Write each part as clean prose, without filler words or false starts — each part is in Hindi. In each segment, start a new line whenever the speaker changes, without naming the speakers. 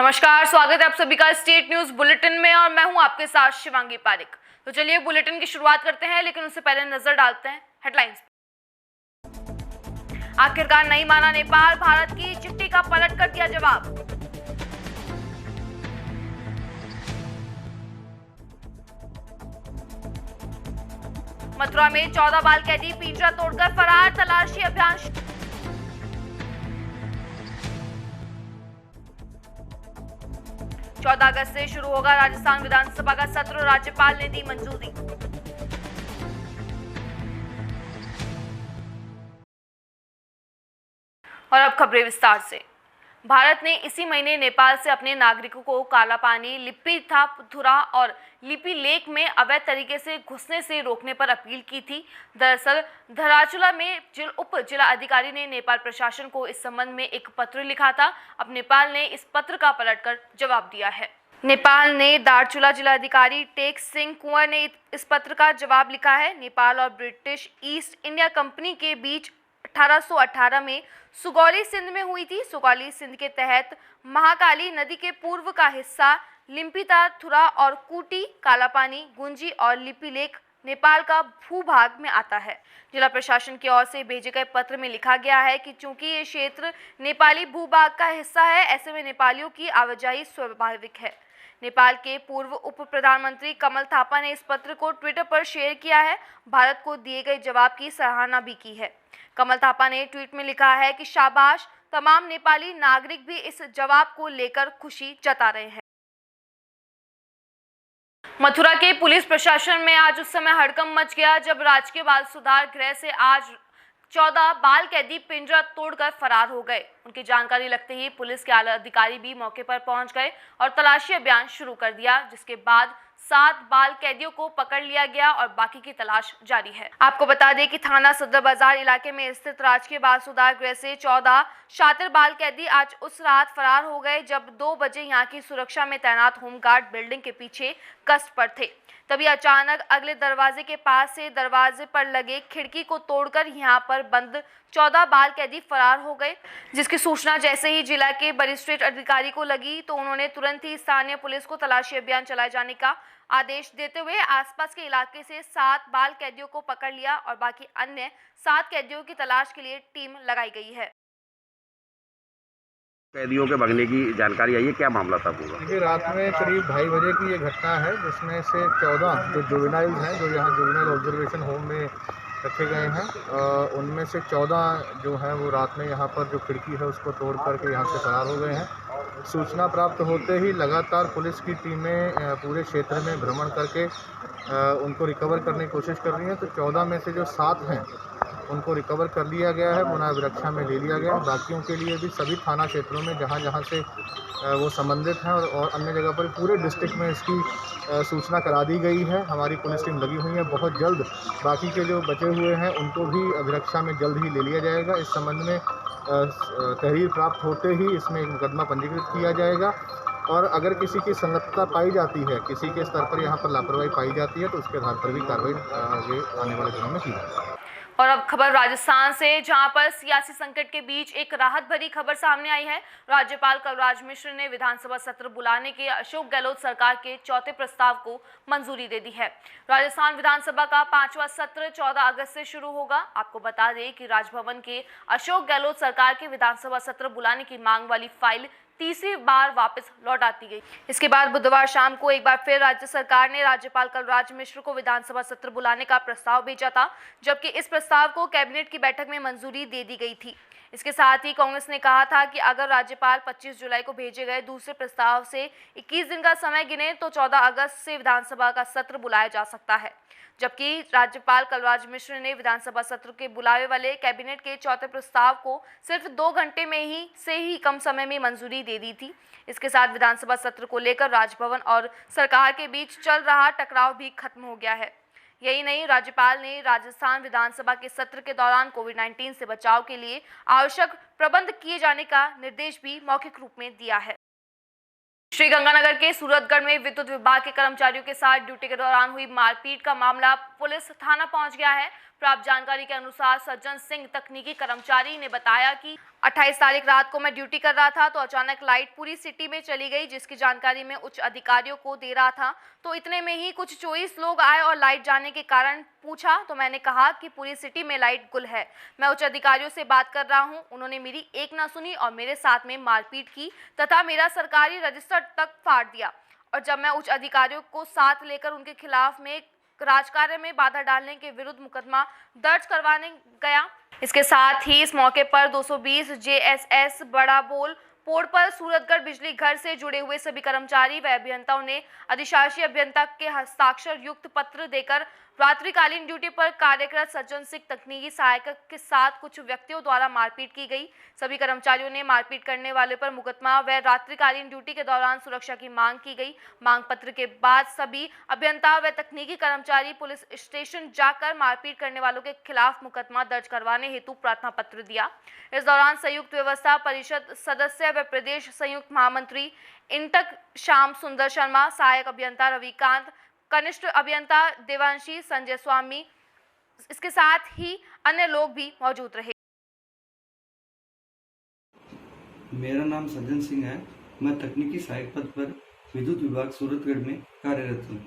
नमस्कार, स्वागत है आप सभी का स्टेट न्यूज बुलेटिन में और मैं हूं आपके साथ शिवांगी पारिक। तो चलिए बुलेटिन की शुरुआत करते हैं, लेकिन उससे पहले नजर डालते हैं हेडलाइंस। आखिरकार नहीं माना नेपाल, भारत की चिट्ठी का पलट कर दिया जवाब। मथुरा में 14 बाल कैदी पिंजरा तोड़कर फरार, तलाशी अभियान। 14 अगस्त से शुरू होगा राजस्थान विधानसभा का सत्र, राज्यपाल ने दी मंजूरी। और अब खबरें विस्तार से। भारत ने इसी महीने नेपाल से अपने नागरिकों को कालापानी, लिपिथापुथुरा और लिपि लेक में अवैध तरीके से घुसने से रोकने पर अपील की थी। दरअसल धराचुला में उप जिला अधिकारी ने नेपाल प्रशासन को इस संबंध में एक पत्र लिखा था। अब नेपाल ने इस पत्र का पलटकर जवाब दिया है। नेपाल ने दार्चुला जिलाधिकारी टेक सिंह कुंवर ने इस पत्र का जवाब लिखा है। नेपाल और ब्रिटिश ईस्ट इंडिया कंपनी के बीच 1818 में सुगौली सिंध में हुई थी। सुगौली सिंध के तहत महाकाली नदी के पूर्व का हिस्सा लिम्पिताथुरा और कूटी, कालापानी, गुंजी और लिपि लेक नेपाल का भूभाग में आता है। जिला प्रशासन की ओर से भेजे गए पत्र में लिखा गया है कि चूंकि ये क्षेत्र नेपाली भूभाग का हिस्सा है, ऐसे में नेपालियों की आवाजाही स्वाभाविक है। नेपाल के पूर्व उप प्रधानमंत्री कमल थापा ने इस पत्र को ट्विटर पर शेयर किया है। भारत को दिए गए जवाब की सराहना भी की है। कमल थापा ने ट्वीट में लिखा है कि शाबाश, तमाम नेपाली नागरिक भी इस जवाब को लेकर खुशी जता रहे हैं। मथुरा के पुलिस प्रशासन में आज उस समय हड़कंप मच गया जब राजकीय बाल सुधार गृह से आज 14 बाल कैदी पिंजरा तोड़कर फरार हो गए। उनकी जानकारी लगते ही पुलिस के आला अधिकारी भी मौके पर पहुंच गए और तलाशी अभियान शुरू कर दिया, जिसके बाद 7 बाल कैदियों को पकड़ लिया गया और बाकी की तलाश जारी है। आपको बता दें कि थाना सदर बाजार इलाके में स्थित राजकीय बाल सुधार गृह से 14 शातिर बाल कैदी आज उस रात फरार हो गए जब 2 बजे यहां की सुरक्षा में तैनात होमगार्ड बिल्डिंग के पीछे गश्त पर थे। तभी अचानक अगले दरवाजे के पास से दरवाजे पर लगे खिड़की को तोड़कर यहां पर बंद 14 बाल कैदी फरार हो गए, जिसकी सूचना जैसे ही जिला के मजिस्ट्रेट अधिकारी को लगी तो उन्होंने तुरंत ही स्थानीय पुलिस को तलाशी अभियान चलाए जाने का आदेश देते हुए आसपास के इलाके से 7 बाल कैदियों को पकड़ लिया और बाकी अन्य 7 कैदियों की तलाश के लिए टीम लगाई गई है।
कैदियों के भगने की जानकारी आई है, क्या मामला था पूरा?
देखिए, रात में करीब 2:30 बजे की ये घटना है, जिसमें से 14 जो जुवेनाइल्स हैं, जो यहाँ जुवेनाइल ऑब्जर्वेशन होम में रखे गए हैं, उनमें से 14 जो हैं वो रात में यहाँ पर जो खिड़की है उसको तोड़ करके यहाँ से फरार हो गए हैं। सूचना प्राप्त होते ही लगातार पुलिस की टीमें पूरे क्षेत्र में भ्रमण करके उनको रिकवर करने की कोशिश कर रही हैं। तो 14 में से जो 7 हैं उनको रिकवर कर लिया गया है, मुनाविरक्षा में ले लिया गया है। बाकियों के लिए भी सभी थाना क्षेत्रों में जहाँ जहाँ से वो संबंधित हैं और अन्य जगह पर पूरे डिस्ट्रिक्ट में इसकी सूचना करा दी गई है। हमारी पुलिस टीम लगी हुई है। बहुत जल्द बाकी के जो बचे हुए हैं उनको भी अभिरक्षा में जल्द ही ले लिया जाएगा। इस संबंध में तहरीर प्राप्त होते ही इसमें एक मुकदमा पंजीकृत किया जाएगा और अगर किसी की संलिप्तता पाई जाती है, किसी के स्तर पर यहाँ पर लापरवाही पाई जाती है, तो उसके आधार पर भी कार्रवाई आगे आने वाले दिनों में की जाएगी।
और अब खबर राजस्थान से, जहां पर सियासी संकट के बीच एक राहत भरी खबर सामने आई है। राज्यपाल कलराज मिश्र ने विधानसभा सत्र बुलाने के अशोक गहलोत सरकार के चौथे प्रस्ताव को मंजूरी दे दी है। राजस्थान विधानसभा का 5वां सत्र 14 अगस्त से शुरू होगा। आपको बता दें कि राजभवन के अशोक गहलोत सरकार के विधानसभा सत्र बुलाने की मांग वाली फाइल तीसरी बार वापस लौटा दी गई। इसके बाद बुधवार शाम को एक बार फिर राज्य सरकार ने राज्यपाल कलराज मिश्र को विधानसभा सत्र बुलाने का प्रस्ताव भेजा था, जबकि इस प्रस्ताव को कैबिनेट की बैठक में मंजूरी दे दी गई थी। इसके साथ ही कांग्रेस ने कहा था कि अगर राज्यपाल 25 जुलाई को भेजे गए दूसरे प्रस्ताव से 21 दिन का समय गिने तो 14 अगस्त से विधानसभा का सत्र बुलाया जा सकता है। जबकि राज्यपाल कलराज मिश्र ने विधानसभा सत्र के बुलावे वाले कैबिनेट के चौथे प्रस्ताव को सिर्फ 2 घंटे में ही कम समय में मंजूरी दे दी थी। इसके साथ विधानसभा सत्र को लेकर राजभवन और सरकार के बीच चल रहा टकराव भी खत्म हो गया है। यही नहीं, राज्यपाल ने राजस्थान विधानसभा के सत्र के दौरान कोविड-19 से बचाव के लिए आवश्यक प्रबंध किए जाने का निर्देश भी मौखिक रूप में दिया है। श्रीगंगानगर के सूरतगढ़ में विद्युत विभाग के कर्मचारियों के साथ ड्यूटी के दौरान हुई मारपीट का मामला पुलिस थाना पहुंच गया है। प्राप्त जानकारी के अनुसार सज्जन सिंह तकनीकी कर्मचारी ने बताया कि 28 तारीख रात को मैं ड्यूटी कर रहा था तो अचानक लाइट पूरी सिटी में चली गई, जिसकी जानकारी मैं उच्च अधिकारियों को दे रहा था। तो इतने में ही कुछ 24 लोग आए और लाइट जाने के कारण पूछा तो मैंने कहा कि पूरी सिटी में लाइट गुल है। मैं उच्च अधिकारियों से बात कर रहा हूं। उन्होंने मेरी एक ना सुनी और मेरे साथ में मारपीट की तथा मेरा सरकारी रजिस्टर तक फाड़ दिया। और जब मैं उच्च अधिकारियों को साथ लेकर उनके खिलाफ में राजकार्य में बाधा डालने के विरुद्ध मुकदमा दर्ज करवाने गया। इसके साथ ही इस मौके पर 220 JSS बड़ा बोल पोर्ट पर सूरतगढ़ बिजली घर से जुड़े हुए सभी कर्मचारी व अभियंताओं ने अधिशासी अभियंता के हस्ताक्षर युक्त पत्र देकर रात्रिकालीन ड्यूटी पर कार्यरत सज्जन सिंह तकनीकी सहायक के साथ कुछ व्यक्तियों द्वारा मारपीट की गई। सभी कर्मचारियों ने मारपीट करने वाले पर मुकदमा व रात्रिकालीन ड्यूटी के दौरान सुरक्षा की मांग की गई। मांग पत्र के बाद सभी अभियंता व तकनीकी कर्मचारी पुलिस स्टेशन जाकर मारपीट करने वालों के खिलाफ मुकदमा दर्ज करवाने हेतु प्रार्थना पत्र दिया। इस दौरान संयुक्त व्यवस्था परिषद सदस्य व प्रदेश संयुक्त महामंत्री इंटक श्याम सुंदर शर्मा, सहायक अभियंता रविकांत, कनिष्ठ अभियंता देवांशी, संजय स्वामी, इसके साथ ही अन्य लोग भी मौजूद रहे।
मेरा नाम सज्जन सिंह है। मैं तकनीकी सहायक पद पर विद्युत विभाग सूरतगढ़ में कार्यरत हूँ।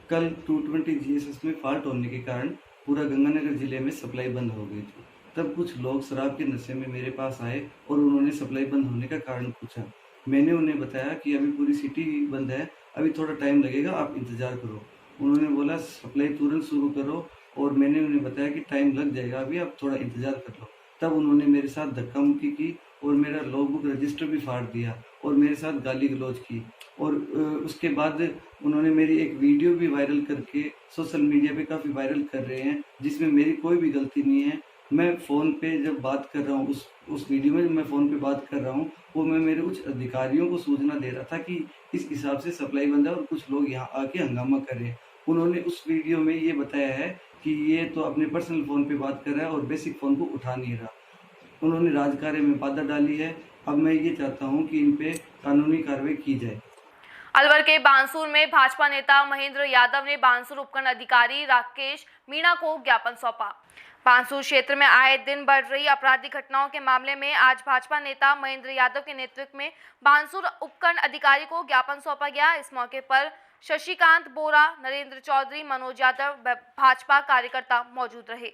कल 220 GSS में फॉल्ट होने के कारण पूरा गंगानगर जिले में सप्लाई बंद हो गई थी। तब कुछ लोग शराब के नशे में मेरे पास आए और उन्होंने सप्लाई बंद होने का कारण पूछा। मैंने उन्हें बताया कि अभी पूरी सिटी बंद है, अभी थोड़ा टाइम लगेगा, आप इंतज़ार करो। उन्होंने बोला सप्लाई तुरंत शुरू करो और मैंने उन्हें बताया कि टाइम लग जाएगा, अभी आप थोड़ा इंतज़ार कर लो। तब उन्होंने मेरे साथ धक्का मुक्की की और मेरा लॉगबुक रजिस्टर भी फाड़ दिया और मेरे साथ गाली गलौज की। और उसके बाद उन्होंने मेरी एक वीडियो भी वायरल करके सोशल मीडिया पे काफ़ी वायरल कर रहे हैं, जिसमें मेरी कोई भी गलती नहीं है। मैं फ़ोन पे जब बात कर रहा हूँ, उस वीडियो में मैं फ़ोन पे बात कर रहा हूँ, वो मैं मेरे उच्च अधिकारियों को सूचना दे रहा था कि इस हिसाब से सप्लाई बंद है और कुछ लोग यहाँ आके हंगामा कर रहे हैं। उन्होंने उस वीडियो में ये बताया है कि ये तो अपने पर्सनल फ़ोन पे बात कर रहा है और बेसिक फ़ोन को उठा नहीं रहा। उन्होंने राजकार्य में बाधा डाली है। अब मैं ये चाहता हूँ कि इन पे कानूनी कार्रवाई की जाए।
अलवर के बांसुर में भाजपा नेता महेंद्र यादव ने बांसुर उपखंड अधिकारी राकेश मीणा को ज्ञापन सौंपा। बांसुर क्षेत्र में आए दिन बढ़ रही आपराधिक घटनाओं के मामले में आज भाजपा नेता महेंद्र यादव के नेतृत्व में बांसुर उपखंड अधिकारी को ज्ञापन सौंपा गया। इस मौके पर शशिकांत बोरा, नरेंद्र चौधरी, मनोज यादव भाजपा कार्यकर्ता मौजूद रहे।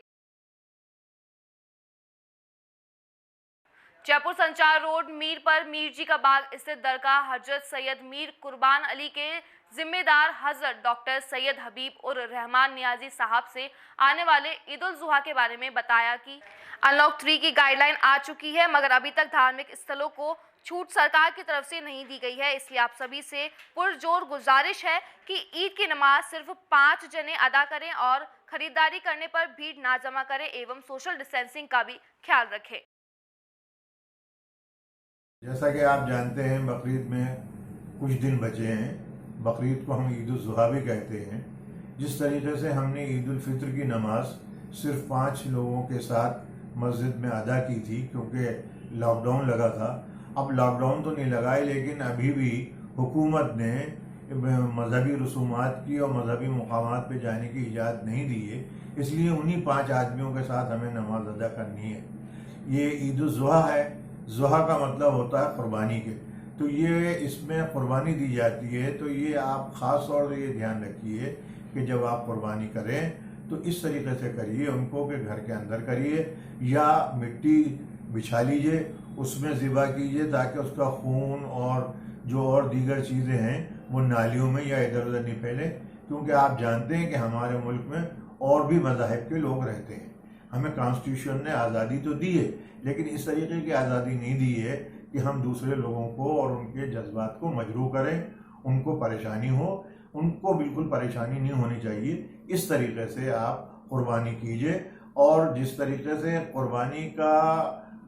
जयपुर संचार रोड मीर पर मीर जी का बाग स्थित दरगाह हजरत सैयद मीर कुर्बान अली के जिम्मेदार हजरत डॉक्टर सैयद हबीब उर रहमान नियाजी साहब से आने वाले ईद उल जुहा के बारे में बताया कि अनलॉक 3 की गाइडलाइन आ चुकी है, मगर अभी तक धार्मिक स्थलों को छूट सरकार की तरफ से नहीं दी गई है। इसलिए आप सभी से पुरजोर गुजारिश है कि ईद की नमाज सिर्फ 5 जने अदा करें और खरीदारी करने पर भीड़ ना जमा करें एवं सोशल डिस्टेंसिंग का भी ख्याल रखें।
जैसा कि आप जानते हैं, बकरीद में कुछ दिन बचे हैं। बकरीद को हम ईद उल जुहा भी कहते हैं। जिस तरीके से हमने ईद उल फित्र की नमाज सिर्फ 5 लोगों के साथ मस्जिद में अदा की थी, क्योंकि लॉकडाउन लगा था। अब लॉकडाउन तो नहीं लगा है, लेकिन अभी भी हुकूमत ने मजहबी रसूमात की और मजहबी मुकामात पे जाने की इजाज़त नहीं दी है। इसलिए उन्हीं 5 आदमियों के साथ हमें नमाज अदा करनी है। ये ईद उल जुहा है। जुहा का मतलब होता है कुर्बानी के, तो ये इसमें कुर्बानी दी जाती है। तो ये आप ख़ास तौर से ये ध्यान रखिए कि जब आप कुर्बानी करें तो इस तरीके से करिए उनको कि घर के अंदर करिए या मिट्टी बिछा लीजिए, उसमें ज़िबा कीजिए, ताकि उसका खून और जो और दीगर चीज़ें हैं वो नालियों में या इधर उधर नहीं फैले। क्योंकि आप जानते हैं कि हमारे मुल्क में और भी मज़ाहिब के लोग रहते हैं। हमें कॉन्स्टिट्यूशन ने आज़ादी तो दी है, लेकिन इस तरीके की आज़ादी नहीं दी है कि हम दूसरे लोगों को और उनके जज्बात को मजरूह करें, उनको परेशानी हो। उनको बिल्कुल परेशानी नहीं होनी चाहिए। इस तरीके से आप कुर्बानी कीजिए। और जिस तरीके से कुर्बानी का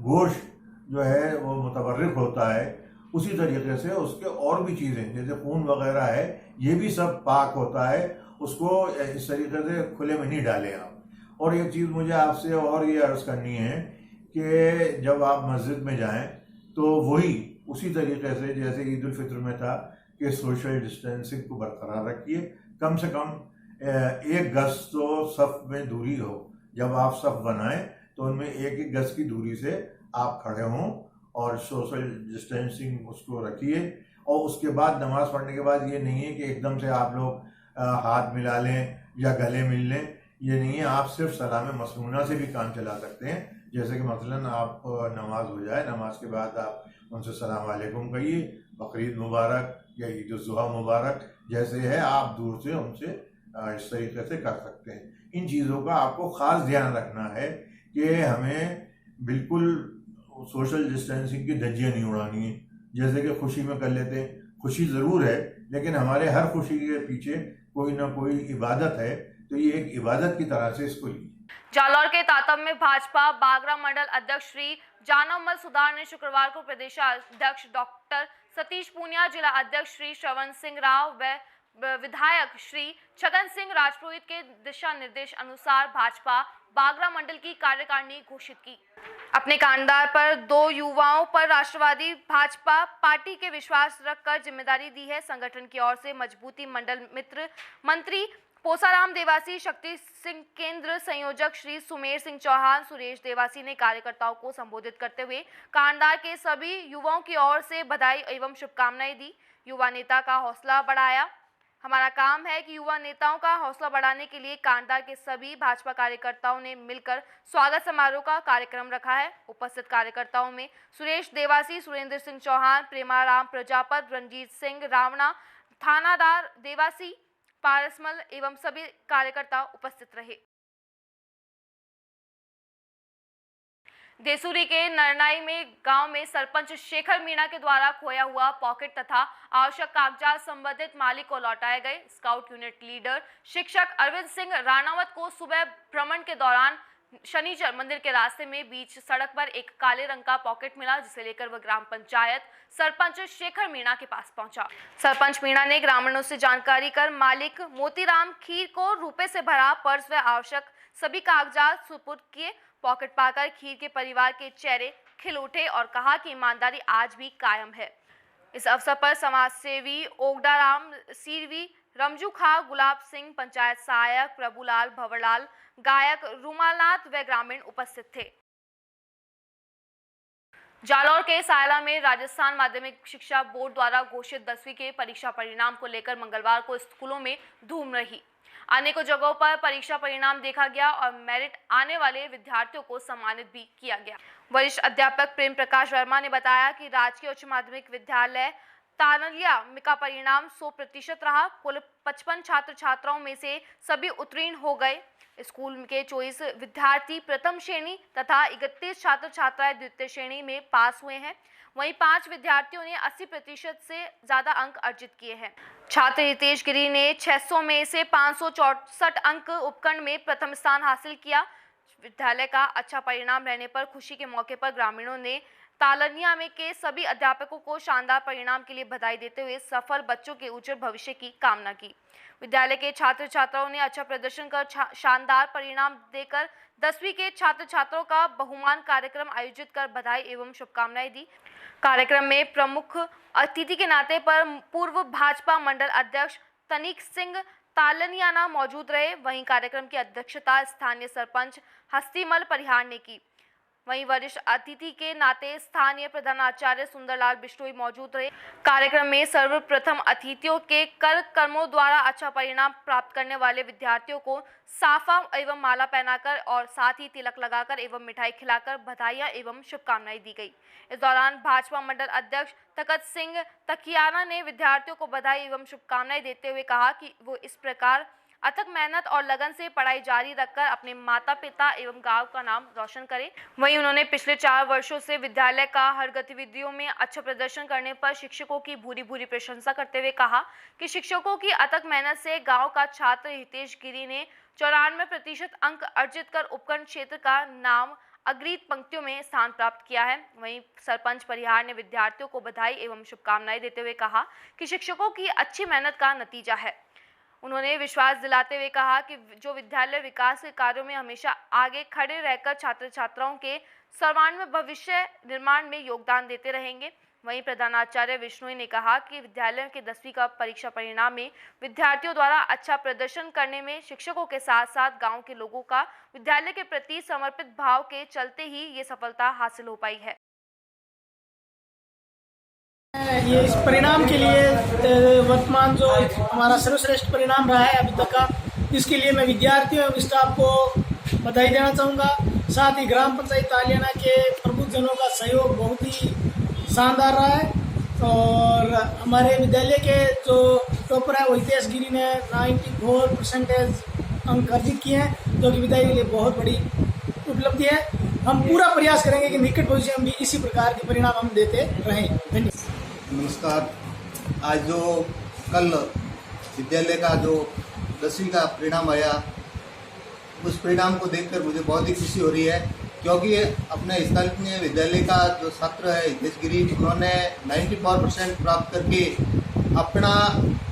गोश्त जो है वो मुतबर्रिक होता है, उसी तरीके से उसके और भी चीज़ें जैसे खून वगैरह है, ये भी सब पाक होता है। उसको इस तरीके से खुले में नहीं डालें आप। और एक चीज़ मुझे आपसे और ये अर्ज़ करनी है कि जब आप मस्जिद में जाएं तो वही उसी तरीके से जैसे ईद उल फित्र में था कि सोशल डिस्टेंसिंग को बरकरार रखिए। कम से कम 1 गज तो सफ़ में दूरी हो, जब आप सब बनाएं तो उनमें 1-1 गज की दूरी से आप खड़े हों और सोशल डिस्टेंसिंग उसको रखिए। और उसके बाद नमाज पढ़ने के बाद ये नहीं है कि एकदम से आप लोग हाथ मिला लें या गले मिल लें, ये नहीं है। आप सिर्फ सलाम मसनूना से भी काम चला सकते हैं। जैसे कि मसलन आप नमाज हो जाए, नमाज के बाद आप उनसे सलाम वालेकुम कहिए, बकरीद मुबारक या ईद उल जुहा मुबारक जैसे है, आप दूर से उनसे इस तरीके से कर सकते हैं। इन चीज़ों का आपको ख़ास ध्यान रखना है कि हमें बिल्कुल सोशल डिस्टेंसिंग की धज्जियाँ नहीं उड़ानी है। जैसे कि खुशी में कर लेते हैं, खुशी ज़रूर है, लेकिन हमारे हर खुशी के पीछे कोई ना कोई इबादत है, तो ये एक इबादत की तरह से इसको लीजिए।
जालौर के तातम में भाजपा बागरा मंडल अध्यक्ष श्री जानवमल सुधार ने शुक्रवार को प्रदेशाध्यक्ष डॉक्टर सतीश पूनिया, जिला अध्यक्ष श्री श्रवण सिंह राव व विधायक श्री छगन सिंह राजपुरोहित के दिशा निर्देश अनुसार भाजपा बागरा मंडल की कार्यकारिणी घोषित की। अपने कांधार पर 2 युवाओं पर राष्ट्रवादी भाजपा पार्टी के विश्वास रखकर जिम्मेदारी दी है। संगठन की ओर से मजबूती मंडल मित्र मंत्री पोसाराम देवासी, शक्ति सिंह केंद्र संयोजक श्री सुमेर सिंह चौहान, सुरेश देवासी ने कार्यकर्ताओं को संबोधित करते हुए कांधार के सभी युवाओं की ओर से बधाई एवं शुभकामनाएं दी। युवा नेता का हौसला बढ़ाया। हमारा काम है कि युवा नेताओं का हौसला बढ़ाने के लिए कांधार के सभी भाजपा कार्यकर्ताओं ने मिलकर स्वागत समारोह का कार्यक्रम रखा है। उपस्थित कार्यकर्ताओं में सुरेश देवासी, सुरेंद्र सिंह चौहान, प्रेमाराम प्रजापत, रंजीत सिंह रावणा, थानादार देवासी, पारसमल एवं सभी कार्यकर्ता उपस्थित रहे। देसूरी के नरनाई में गांव में सरपंच शेखर मीणा के द्वारा खोया हुआ पॉकेट तथा आवश्यक कागजात संबंधित मालिक को लौटाए गए। स्काउट यूनिट लीडर शिक्षक अरविंद सिंह राणावत को सुबह भ्रमण के दौरान शनिचर मंदिर के रास्ते में बीच सड़क पर एक काले रंग का पॉकेट मिला, जिसे लेकर वह ग्राम पंचायत सरपंच शेखर मीणा के पास पहुंचा। सरपंच मीणा ने ग्रामीणों से जानकारी कर मालिक मोतीराम खीर को रुपए से भरा पर्स व आवश्यक सभी कागजात सुपुर्द किए। पॉकेट पाकर खीर के परिवार के चेहरे खिल उठे और कहा कि ईमानदारी आज भी कायम है। इस अवसर पर समाज सेवी ओगडाराम सीरवी, रमजू खा, गुलाब सिंह, पंचायत सहायक प्रभुलाल, भंवरलाल, गायक रूमालनाथ व ग्रामीण उपस्थित थे। जालौर के सायला में राजस्थान माध्यमिक शिक्षा बोर्ड द्वारा घोषित 10वीं के परीक्षा परिणाम को लेकर मंगलवार को स्कूलों में धूम रही। अनेकों जगहों पर परीक्षा परिणाम देखा गया और मेरिट आने वाले विद्यार्थियों को सम्मानित भी किया गया। वरिष्ठ अध्यापक प्रेम प्रकाश वर्मा ने बताया कि राजकीय उच्च माध्यमिक विद्यालय तानलिया का परिणाम 100% रहा। कुल 55 छात्र छात्राओं में से सभी उत्तीर्ण हो गए। स्कूल के 24 विद्यार्थी प्रथम श्रेणी तथा 31 छात्र छात्राएं द्वितीय श्रेणी में पास हुए हैं। वहीं 5 विद्यार्थियों ने 80% से ज्यादा अंक अर्जित किए हैं। छात्र रितेश गिरी ने 600 में से 564 अंक उपखंड में प्रथम स्थान हासिल किया। विद्यालय का अच्छा परिणाम रहने पर खुशी के मौके पर ग्रामीणों ने तालनिया में के सभी अध्यापकों को शानदार परिणाम के लिए बधाई देते हुए सफल बच्चों के उज्जवल भविष्य की कामना की। विद्यालय के छात्र छात्राओं ने अच्छा प्रदर्शन कर शानदार परिणाम देकर 10वीं के छात्र छात्राओं का बहुमान कार्यक्रम आयोजित कर बधाई एवं शुभकामनाएं दी। कार्यक्रम में प्रमुख अतिथि के नाते पर पूर्व भाजपा मंडल अध्यक्ष तनिक सिंह तालनियाना मौजूद रहे। वहीं कार्यक्रम की अध्यक्षता स्थानीय सरपंच हस्तीमल परिहार ने की। वहीं वरिष्ठ अतिथि के नाते स्थानीय प्रधानाचार्य सुंदरलाल बिश्नोई मौजूद रहे। कार्यक्रम में सर्वप्रथम अतिथियों के कर कर्मों द्वारा अच्छा परिणाम प्राप्त करने वाले विद्यार्थियों को साफा एवं माला पहनाकर और साथ ही तिलक लगाकर एवं मिठाई खिलाकर बधाइयां एवं शुभकामनाएं दी गई। इस दौरान भाजपा मंडल अध्यक्ष तखत सिंह तकियाना ने विद्यार्थियों को बधाई एवं शुभकामनाएं देते हुए कहा कि वो इस प्रकार अथक मेहनत और लगन से पढ़ाई जारी रखकर अपने माता पिता एवं गांव का नाम रोशन करें। वहीं उन्होंने पिछले 4 वर्षों से विद्यालय का हर गतिविधियों में अच्छा प्रदर्शन करने पर शिक्षकों की भूरी प्रशंसा करते हुए कहा कि शिक्षकों की अथक मेहनत से गांव का छात्र हितेश गिरी ने 94% अंक अर्जित कर उपखंड क्षेत्र का नाम अग्रित पंक्तियों में स्थान प्राप्त किया है। वहीं सरपंच परिहार ने विद्यार्थियों को बधाई एवं शुभकामनाएं देते हुए कहा कि शिक्षकों की अच्छी मेहनत का नतीजा है। उन्होंने विश्वास दिलाते हुए कहा कि जो विद्यालय विकास के कार्यों में हमेशा आगे खड़े रहकर छात्र छात्राओं के सर्वांगीण भविष्य निर्माण में योगदान देते रहेंगे, वहीं प्रधानाचार्य विश्नोई ने कहा कि विद्यालय के 10वीं का परीक्षा परिणाम में विद्यार्थियों द्वारा अच्छा प्रदर्शन करने में शिक्षकों के साथ साथ गांव के लोगों का विद्यालय के प्रति समर्पित भाव के चलते ही ये सफलता हासिल हो पाई है।
ये इस परिणाम के लिए वर्तमान जो हमारा सर्वश्रेष्ठ परिणाम रहा है अभी तक का, इसके लिए मैं विद्यार्थियों एवं स्टाफ को बधाई देना चाहूँगा। साथ ही ग्राम पंचायत तालियाना के प्रबुद्धजनों का सहयोग बहुत ही शानदार रहा है और हमारे विद्यालय के जो टॉपर है वो हितेश गिरी ने 94% अंक अर्जित किए हैं, जो कि विद्यालय के लिए बहुत बड़ी उपलब्धि है। हम पूरा प्रयास करेंगे कि निकट भविष्य में भी इसी प्रकार के परिणाम हम देते रहें। धन्यवाद।
नमस्कार। आज जो कल विद्यालय का जो 10वीं का परिणाम आया, उस परिणाम को देखकर मुझे बहुत ही खुशी हो रही है, क्योंकि अपने स्थानीय विद्यालय का जो छात्र है हितेश गिरी, उन्होंने 94% प्राप्त करके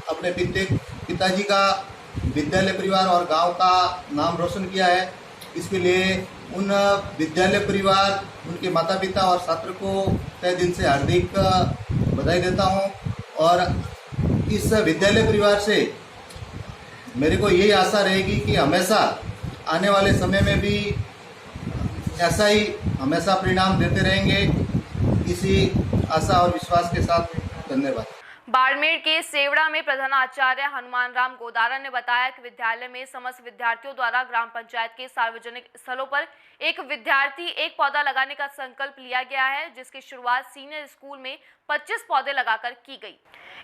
अपने पिताजी का, विद्यालय परिवार और गांव का नाम रोशन किया है। इसके लिए उन विद्यालय परिवार, उनके माता पिता और छात्र को तहे दिल से हार्दिक बधाई देता हूं। और इस विद्यालय परिवार से मेरे को यही आशा रहेगी कि हमेशा आने वाले समय में भी ऐसा ही हमेशा परिणाम देते रहेंगे, इसी आशा और विश्वास के साथ। धन्यवाद।
बाड़मेर के सेवड़ा में प्रधानाचार्य हनुमान राम गोदारा ने बताया कि विद्यालय में समस्त विद्यार्थियों द्वारा ग्राम पंचायत के सार्वजनिक स्थलों पर एक विद्यार्थी एक पौधा लगाने का संकल्प लिया गया है, जिसकी शुरुआत सीनियर स्कूल में 25 पौधे लगाकर की गई।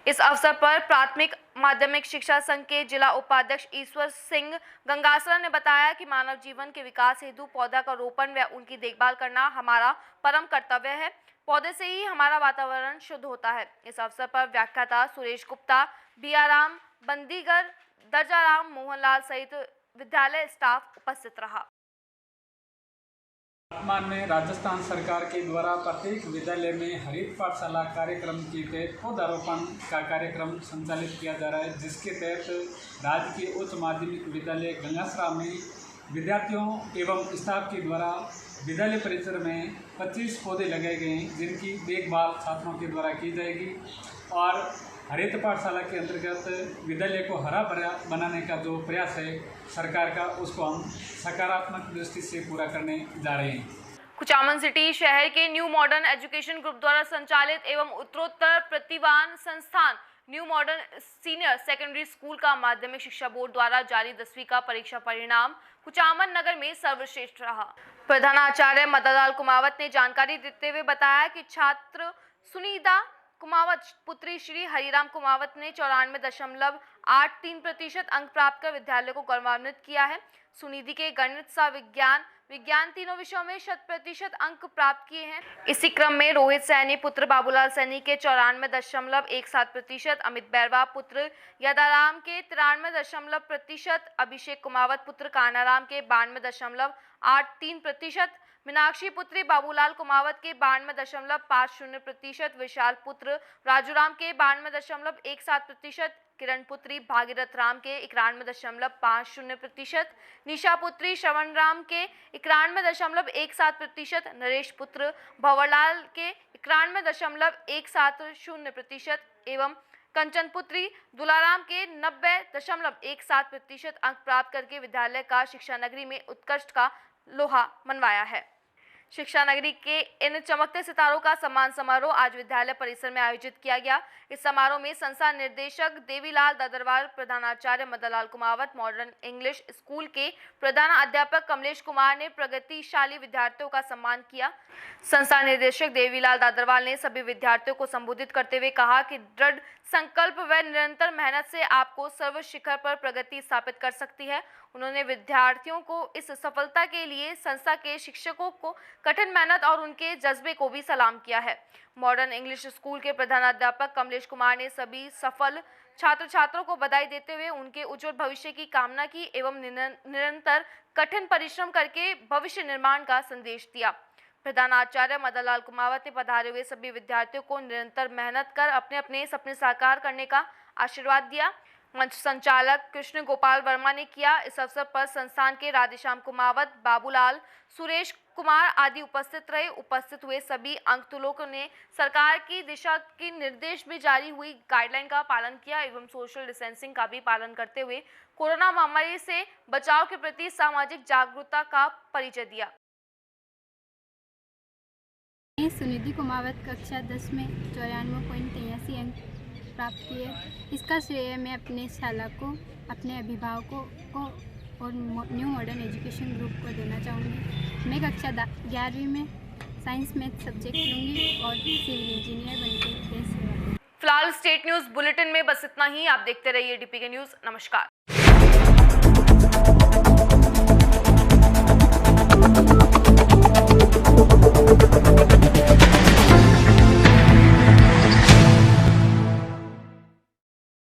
इस अवसर पर प्राथमिक माध्यमिक शिक्षा संघ के जिला उपाध्यक्ष ईश्वर सिंह गंगासरा ने बताया कि मानव जीवन के विकास हेतु पौधा का रोपण व उनकी देखभाल करना हमारा परम कर्तव्य है। पौधे से ही हमारा वातावरण शुद्ध होता है। इस अवसर पर व्याख्याता सुरेश गुप्ता, बियाराम बंदीगर, दर्जाराम मोहनलाल सहित विद्यालय स्टाफ उपस्थित रहा।
वर्तमान में राजस्थान सरकार के द्वारा प्रत्येक विद्यालय में हरित पाठशाला कार्यक्रम के तहत पौधारोपण का कार्यक्रम संचालित किया जा रहा है, जिसके तहत राज्य के उच्च माध्यमिक विद्यालय गंगासरा में विद्यार्थियों एवं स्टाफ के द्वारा विद्यालय परिसर में 25 पौधे लगाए गए हैं, जिनकी देखभाल छात्रों के द्वारा की जाएगी। और हरित पाठशाला के अंतर्गत विद्यालय को हरा भरा बनाने का जो प्रयास है सरकार का, उसको हम सकारात्मक दृष्टि से पूरा करने जा रहे हैं।
कुचामन सिटी शहर के न्यू मॉडर्न एजुकेशन ग्रुप द्वारा संचालित एवं उत्तरोत्तर प्रतिभावान संस्थान new modern senior secondary school का माध्यमिक शिक्षा बोर्ड द्वारा जारी 10वीं का परीक्षा परिणाम कुचामन नगर में सर्वश्रेष्ठ रहा। प्रधानाचार्य मदनलाल कुमावत ने जानकारी देते हुए बताया कि छात्र सुनीता कुमावत पुत्री श्री हरिराम कुमावत ने 94.83% अंक प्राप्त कर विद्यालय को गौरवान्वित किया है। सुनिधि के गणित सा विज्ञान तीनों विषयों में 100% अंक प्राप्त किए हैं। इसी क्रम में रोहित सैनी पुत्र बाबूलाल सैनी के 94.17%, अमित बैरवा पुत्र यदाराम के 93%, अभिषेक कुमावत पुत्र कानाराम के 92.83%, मीनाक्षी पुत्री बाबूलाल कुमावत के 92.50%, विशाल पुत्र राजूराम के 92.17%, किरण पुत्री भागीरथ राम के 91.50%, निशा पुत्री श्रवण राम के 91.17%, नरेश पुत्र भंवरलाल के 91.17% एवं कंचन पुत्री दुलाराम के 90.17% अंक प्राप्त करके विद्यालय का शिक्षा नगरी में उत्कृष्ट का लोहा मनवाया है। शिक्षा नगरी के इन चमकते सितारों का सम्मान समारोह आज विद्यालय परिसर में आयोजित किया गया। इस समारोह में संस्थान निर्देशक देवीलाल दादरवाल, प्रधानाचार्य Madanlal Kumawat, modern English school के प्रधान अध्यापक कमलेश कुमार ने प्रगतिशाली विद्यार्थियों का सम्मान किया। संस्थान निर्देशक देवीलाल दादरवाल ने सभी विद्यार्थियों को संबोधित करते हुए कहा कि दृढ़ संकल्प व निरंतर मेहनत से आपको सर्व शिखर पर प्रगति स्थापित कर सकती है। उन्होंने विद्यार्थियों को इस सफलता के लिए संस्था के शिक्षकों को कठिन मेहनत और उनके जज्बे को भी सलाम किया है। मॉडर्न इंग्लिश स्कूल के प्रधानाध्यापक कमलेश कुमार ने सभी सफल छात्र छात्रों को बधाई देते हुए उनके उज्जवल भविष्य की कामना की एवं निरंतर कठिन परिश्रम करके भविष्य निर्माण का संदेश दिया। प्रधानाचार्य मदनलाल कुमावत ने पधारे हुए सभी विद्यार्थियों को निरंतर मेहनत कर अपने अपने सपने साकार करने का आशीर्वाद दिया। मंच संचालक कृष्ण गोपाल वर्मा ने किया। इस अवसर पर संस्थान के राधेश्याम कुमावत, बाबूलाल, सुरेश कुमार आदि उपस्थित रहे। उपस्थित हुए सभी अंकतुलों ने सरकार की दिशा के निर्देश में जारी हुई गाइडलाइन का पालन किया एवं सोशल डिस्टेंसिंग का भी पालन करते हुए कोरोना महामारी से बचाव के प्रति सामाजिक जागरूकता का परिचय दिया।
सुनिधि कुमावत कक्षा 10 में 94.83 अंक प्राप्त किए। इसका श्रेय मैं अपने शाला को, अपने अभिभावकों को और न्यू मॉडर्न एजुकेशन ग्रुप को देना चाहूँगी। मैं कक्षा 11वीं में साइंस मैथ सब्जेक्ट लूँगी और सिविल इंजीनियर बनकर देश सेवा।
फिलहाल स्टेट न्यूज़ बुलेटिन में बस इतना ही। आप देखते रहिए डीपीके न्यूज़। नमस्कार।